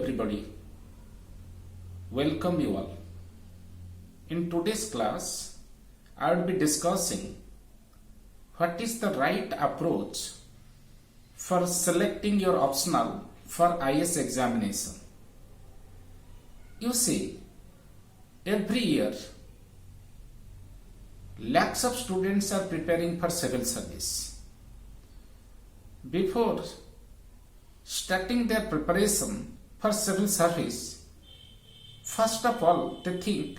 everybody. Welcome you all. In today's class, I will be discussing what is the right approach for selecting your optional for IS examination. You see, every year, lakhs of students are preparing for civil service. Before starting their preparation for civil service, first of all, they think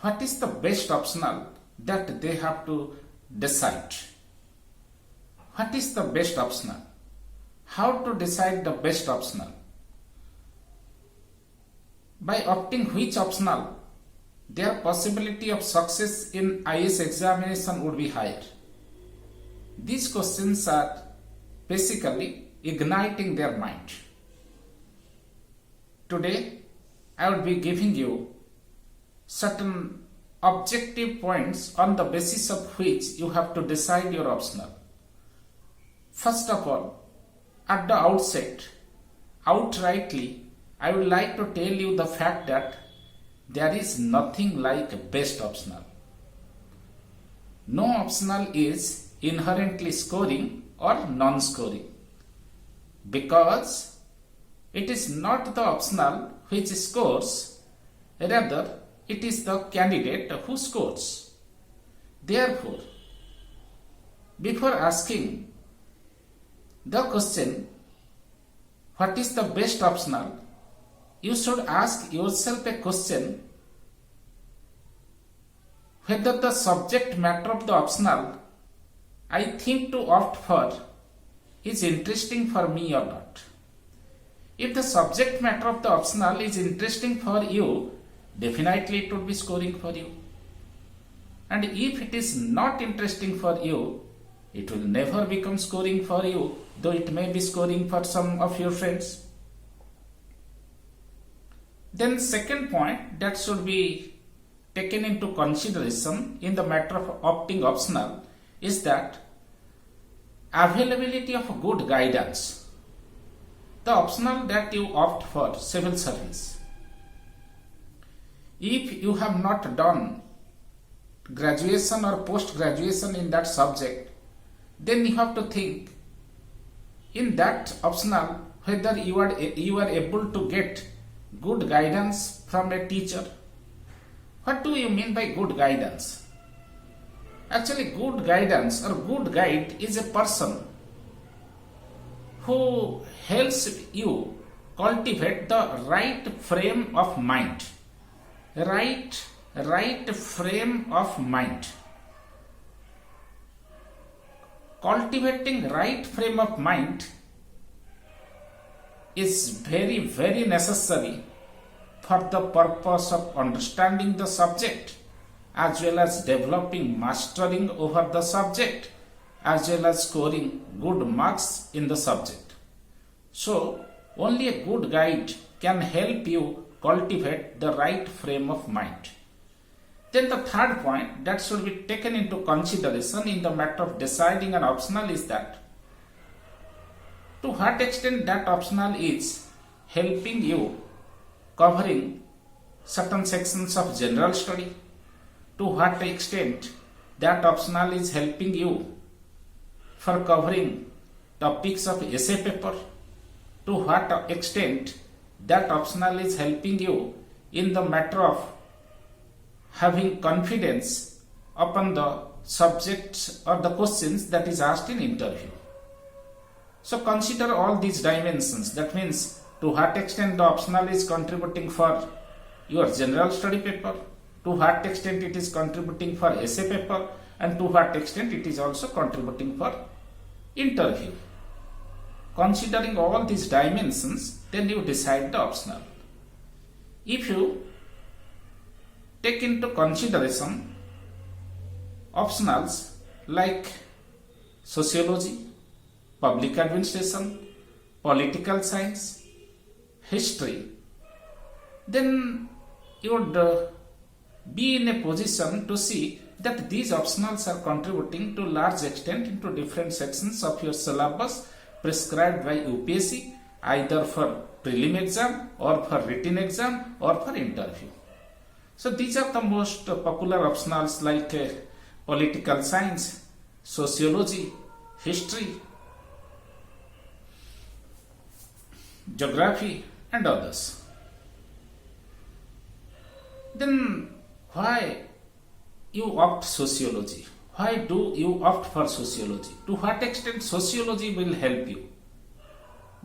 what is the best optional that they have to decide. What is the best optional? How to decide the best optional? By opting which optional, their possibility of success in IS examination would be higher. These questions are basically igniting their mind. Today, I will be giving you certain objective points on the basis of which you have to decide your optional. First of all, at the outset, outrightly, I would like to tell you the fact that there is nothing like best optional. No optional is inherently scoring or non-scoring, because it is not the optional which scores, rather it is the candidate who scores. Therefore, before asking the question, what is the best optional, you should ask yourself a question whether the subject matter of the optional I think to opt for is interesting for me or not. If the subject matter of the optional is interesting for you, definitely it would be scoring for you. And if it is not interesting for you, it will never become scoring for you, though it may be scoring for some of your friends. Then second point that should be taken into consideration in the matter of opting optional is that availability of good guidance. The optional that you opt for, civil service. If you have not done graduation or post-graduation in that subject, then you have to think in that optional whether you are able to get good guidance from a teacher. What do you mean by good guidance? Actually, good guidance or good guide is a person who helps you cultivate the right frame of mind. Right frame of mind. Cultivating right frame of mind is very, very necessary for the purpose of understanding the subject, as well as developing mastering over the subject, as well as scoring good marks in the subject. So, only a good guide can help you cultivate the right frame of mind. Then the third point that should be taken into consideration in the matter of deciding an optional is that to what extent that optional is helping you covering certain sections of general study, to what extent that optional is helping you for covering topics of essay paper, to what extent that optional is helping you in the matter of having confidence upon the subjects or the questions that is asked in interview. So consider all these dimensions. That means to what extent the optional is contributing for your general study paper, to what extent it is contributing for essay paper, and to what extent it is also contributing for interview. Considering all these dimensions, then you decide the optional. If you take into consideration optionals like sociology, public administration, political science, history, then you would be in a position to see that these optionals are contributing to large extent into different sections of your syllabus prescribed by UPSC, either for prelim exam or for written exam or for interview. So these are the most popular optionals like political science, sociology, history, geography and others. Then why you opt sociology? Why do you opt for sociology? To what extent sociology will help you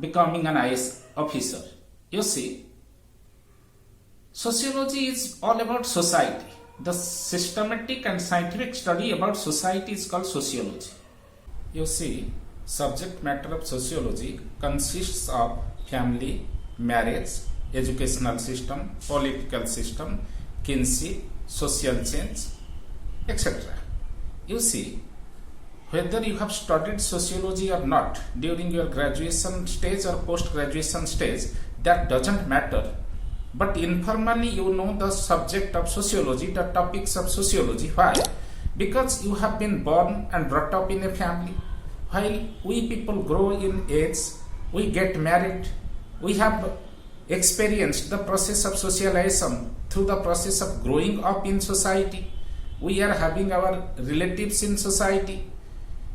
becoming an IS officer? You see, sociology is all about society. The systematic and scientific study about society is called sociology. You see, subject matter of sociology consists of family, marriage, educational system, political system, kinship, social change, etc. You see, whether you have studied sociology or not during your graduation stage or post-graduation stage, that doesn't matter. But informally you know the subject of sociology, the topics of sociology. Why? Because you have been born and brought up in a family. While we people grow in age, we get married, we have experienced the process of socialization through the process of growing up in society. We are having our relatives in society.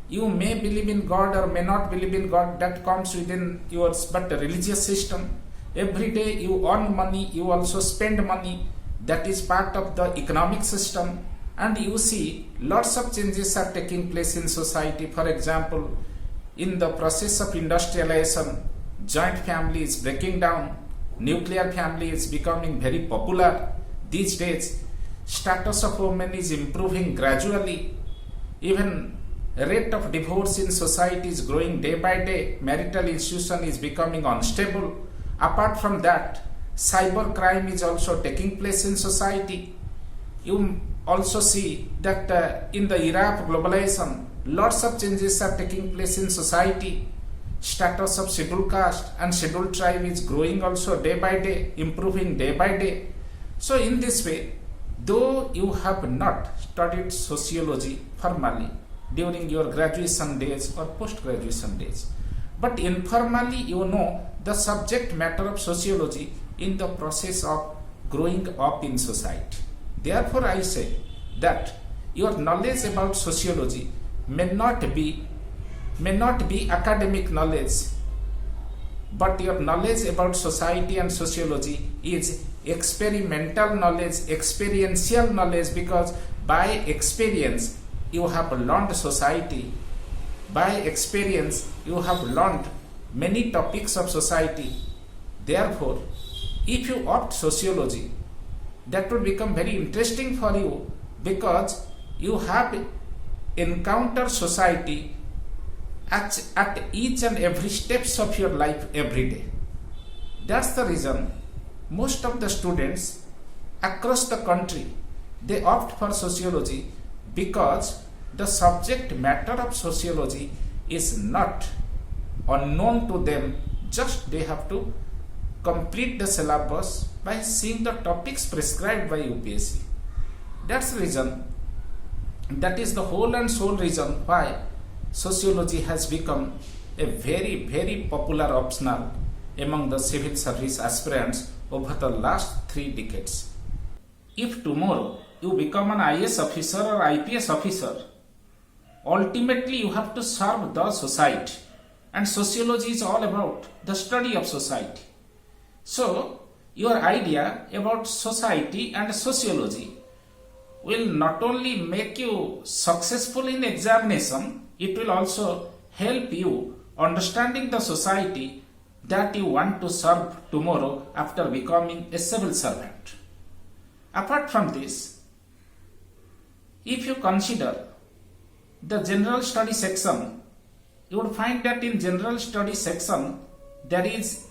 You may believe in God or may not believe in God, that comes within yours, but the religious system. Every day you earn money, you also spend money. That is part of the economic system. And you see lots of changes are taking place in society. For example, in the process of industrialization, joint family is breaking down. Nuclear family is becoming very popular these days. Status of women is improving gradually. Even rate of divorce in society is growing day by day. Marital institution is becoming unstable. Apart from that, cyber crime is also taking place in society. You also see that in the era of globalization, lots of changes are taking place in society. Status of scheduled caste and scheduled tribe is growing also day by day, improving day by day. So in this way, though you have not studied sociology formally during your graduation days or post-graduation days, but informally you know the subject matter of sociology in the process of growing up in society. Therefore I say that your knowledge about sociology may not be academic knowledge, but your knowledge about society and sociology is experimental knowledge, experiential knowledge, because by experience you have learned society. By experience you have learned many topics of society. Therefore, if you opt sociology, that would become very interesting for you, because you have encountered society at each and every steps of your life every day. That's the reason most of the students across the country, they opt for sociology, because the subject matter of sociology is not unknown to them. Just they have to complete the syllabus by seeing the topics prescribed by UPSC. That's the reason, that is the whole and sole reason why sociology has become a very, very popular optional among the civil service aspirants over the last 3 decades. If tomorrow you become an IAS officer or IPS officer, ultimately you have to serve the society, and sociology is all about the study of society. So your idea about society and sociology will not only make you successful in examination, it will also help you understanding the society that you want to serve tomorrow after becoming a civil servant. Apart from this, if you consider the general study section, you would find that in general study section there is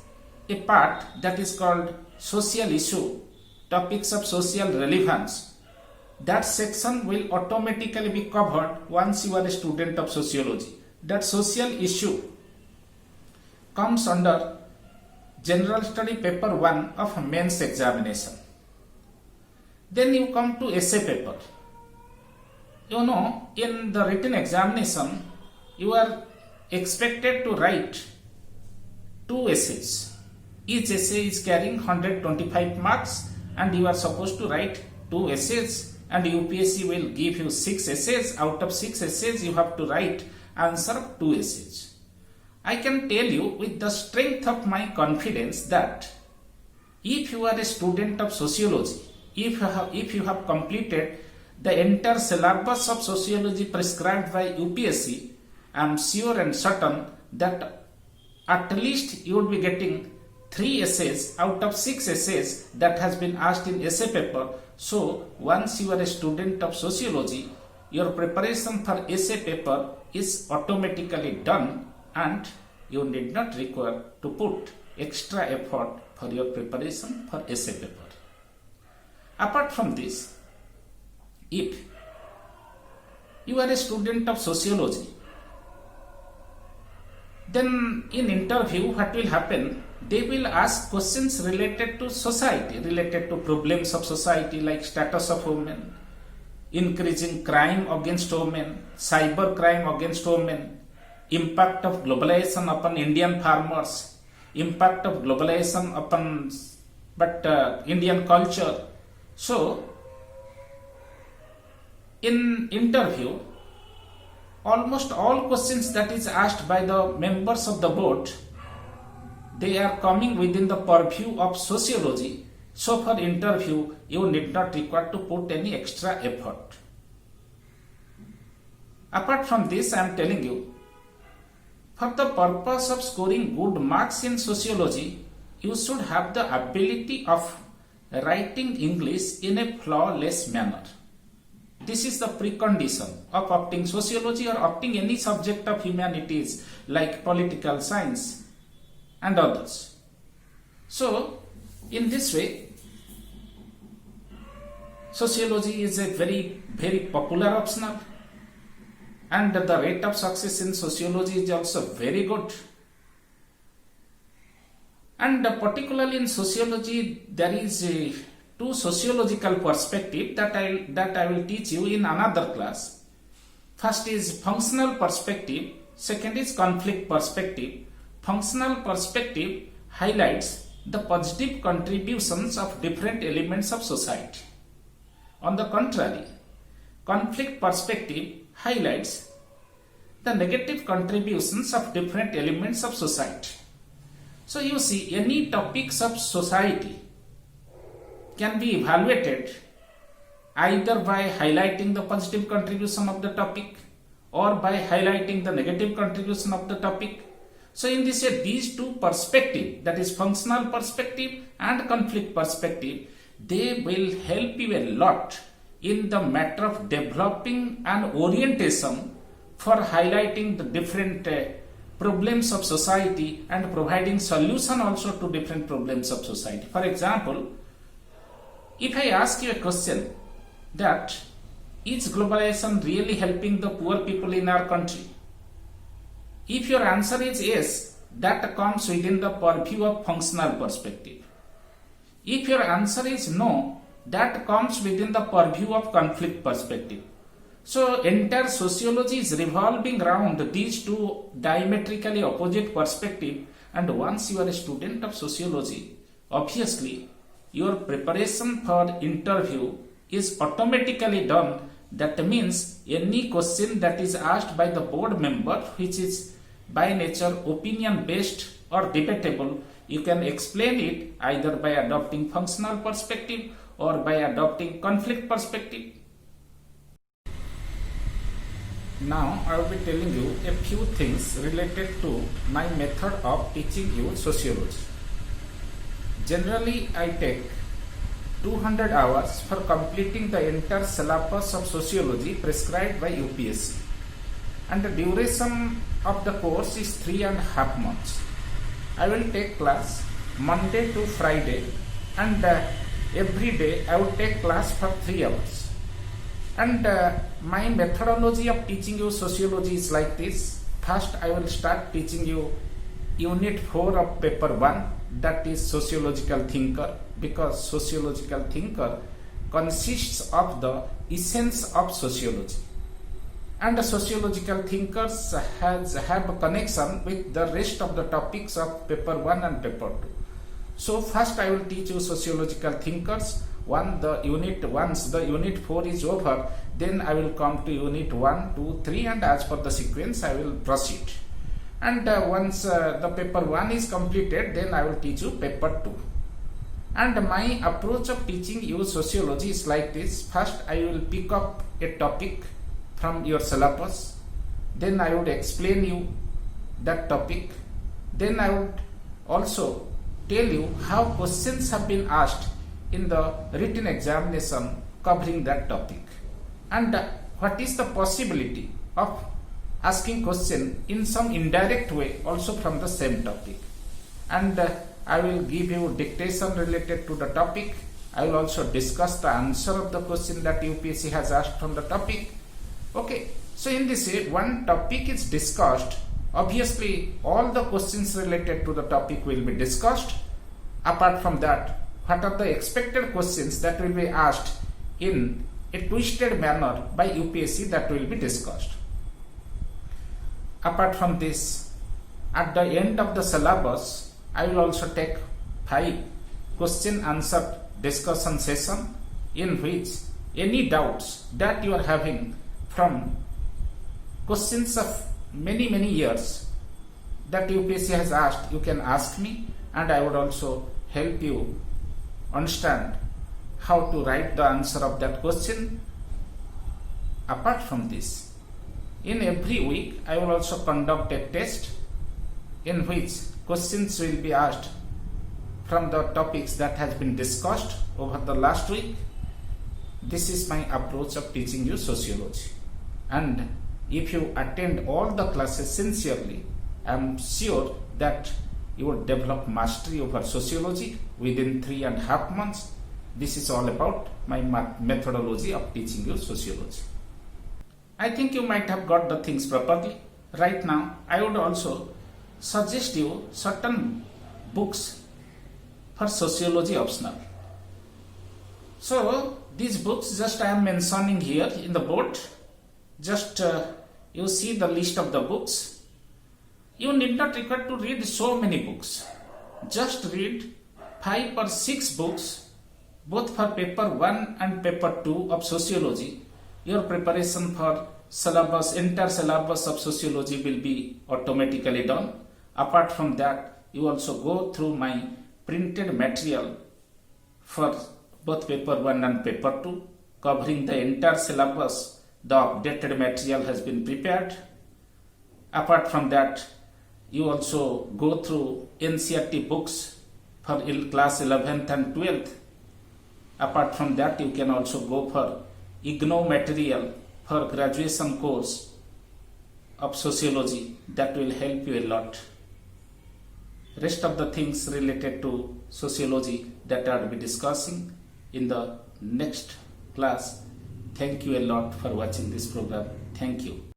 a part that is called social issue, topics of social relevance. That section will automatically be covered once you are a student of sociology. That social issue comes under general study paper 1 of mains examination. Then you come to essay paper. You know, in the written examination, you are expected to write 2 essays. Each essay is carrying 125 marks and you are supposed to write 2 essays, and UPSC will give you 6 essays. Out of 6 essays you have to write answer of 2 essays. I can tell you with the strength of my confidence that if you are a student of sociology, if you have completed the entire syllabus of sociology prescribed by UPSC, I am sure and certain that at least you will be getting 3 essays out of 6 essays that has been asked in essay paper. So once you are a student of sociology, your preparation for essay paper is automatically done and you need not require to put extra effort for your preparation for essay paper. Apart from this, if you are a student of sociology, then in interview what will happen, they will ask questions related to society, related to problems of society like status of women, increasing crime against women, cyber crime against women, impact of globalization upon Indian farmers, impact of globalization upon Indian culture. So in interview, almost all questions that is asked by the members of the board, they are coming within the purview of sociology. So for interview, you need not require to put any extra effort. Apart from this, I am telling you, for the purpose of scoring good marks in sociology, you should have the ability of writing English in a flawless manner. This is the precondition of opting sociology or opting any subject of humanities like political science and others. So, in this way, sociology is a very popular optional, and the rate of success in sociology is also very good. And particularly in sociology, there is two sociological perspective that I will teach you in another class. First is functional perspective, second is conflict perspective. Functional perspective highlights the positive contributions of different elements of society. On the contrary, conflict perspective highlights the negative contributions of different elements of society. So you see, any topics of society can be evaluated either by highlighting the positive contribution of the topic or by highlighting the negative contribution of the topic. So in this way, these two perspectives, that is functional perspective and conflict perspective, they will help you a lot in the matter of developing an orientation for highlighting the different problems of society and providing solution also to different problems of society. For example, if I ask you a question that is globalization really helping the poor people in our country? If your answer is yes, that comes within the purview of functional perspective. If your answer is no, that comes within the purview of conflict perspective. So entire sociology is revolving around these two diametrically opposite perspectives, and once you are a student of sociology, obviously your preparation for interview is automatically done. That means any question that is asked by the board member, which is by nature opinion based or debatable, you can explain it either by adopting functional perspective or by adopting conflict perspective. Now I will be telling you a few things related to my method of teaching you sociology. Generally, I take 200 hours for completing the entire syllabus of sociology prescribed by UPSC, and the duration of the course is 3.5 months. I will take class Monday to Friday, and every day I will take class for 3 hours. And my methodology of teaching you sociology is like this. First, I will start teaching you Unit 4 of Paper 1, that is Sociological Thinker, because Sociological Thinker consists of the essence of sociology. And the Sociological Thinkers have a connection with the rest of the topics of Paper 1 and Paper 2. So first I will teach you sociological thinkers. Once the unit 4 is over, then I will come to unit 1, 2, 3, and as per the sequence I will proceed. And once the paper 1 is completed, then I will teach you paper 2. And my approach of teaching you sociology is like this. First I will pick up a topic from your syllabus, then I would explain you that topic, then I would also tell you how questions have been asked in the written examination covering that topic, and what is the possibility of asking question in some indirect way also from the same topic. And I will give you dictation related to the topic. I will also discuss the answer of the question that UPSC has asked from the topic. Okay, so in this way, one topic is discussed. Obviously, all the questions related to the topic will be discussed. Apart from that, what are the expected questions that will be asked in a twisted manner by UPSC, that will be discussed. Apart from this, at the end of the syllabus, I will also take 5 question answer discussion session, in which any doubts that you are having from questions of many years that UPSC has asked, you can ask me, and I would also help you understand how to write the answer of that question. Apart from this, in every week I will also conduct a test in which questions will be asked from the topics that has been discussed over the last week. This is my approach of teaching you sociology, and if you attend all the classes sincerely, I am sure that you will develop mastery over sociology within 3.5 months. This is all about my methodology of teaching you sociology. I think you might have got the things properly. Right now, I would also suggest you certain books for sociology optional. So these books just I am mentioning here in the board. Just you see the list of the books. You need not require to read so many books. Just read 5 or 6 books, both for paper 1 and paper 2 of sociology. Your preparation for syllabus, entire syllabus of sociology will be automatically done. Apart from that, you also go through my printed material for both paper 1 and paper 2, covering the entire syllabus. The updated material has been prepared. Apart from that, you also go through NCERT books for class 11th and 12th. Apart from that, you can also go for IGNOU material for graduation course of sociology. That will help you a lot. Rest of the things related to sociology that I will be discussing in the next class. Thank you a lot for watching this program. Thank you.